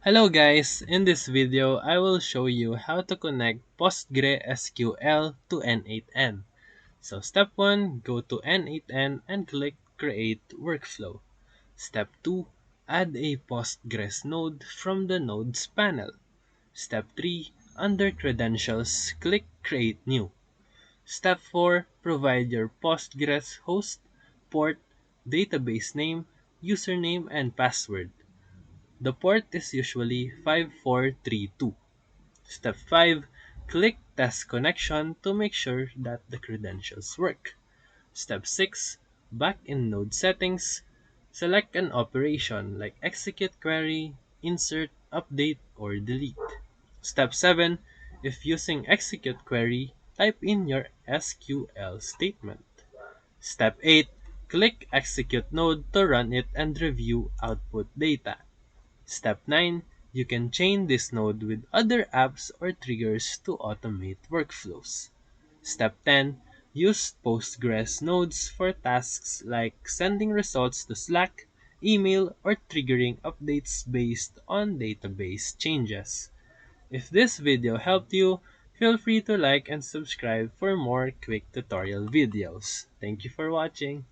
Hello guys, in this video I will show you how to connect PostgreSQL to N8N. So step 1, go to N8N and click create workflow. Step 2, add a Postgres node from the nodes panel. Step 3, under credentials, click create new. Step 4, provide your Postgres host, port, database name, username, and password. The port is usually 5432. Step 5. Click Test Connection to make sure that the credentials work. Step 6. Back in Node Settings, select an operation like Execute Query, Insert, Update, or Delete. Step 7. If using Execute Query, type in your SQL statement. Step 8. Click Execute Node to run it and review output data. Step 9. You can chain this node with other apps or triggers to automate workflows. Step 10. Use Postgres nodes for tasks like sending results to Slack, email, or triggering updates based on database changes. If this video helped you, feel free to like and subscribe for more quick tutorial videos. Thank you for watching.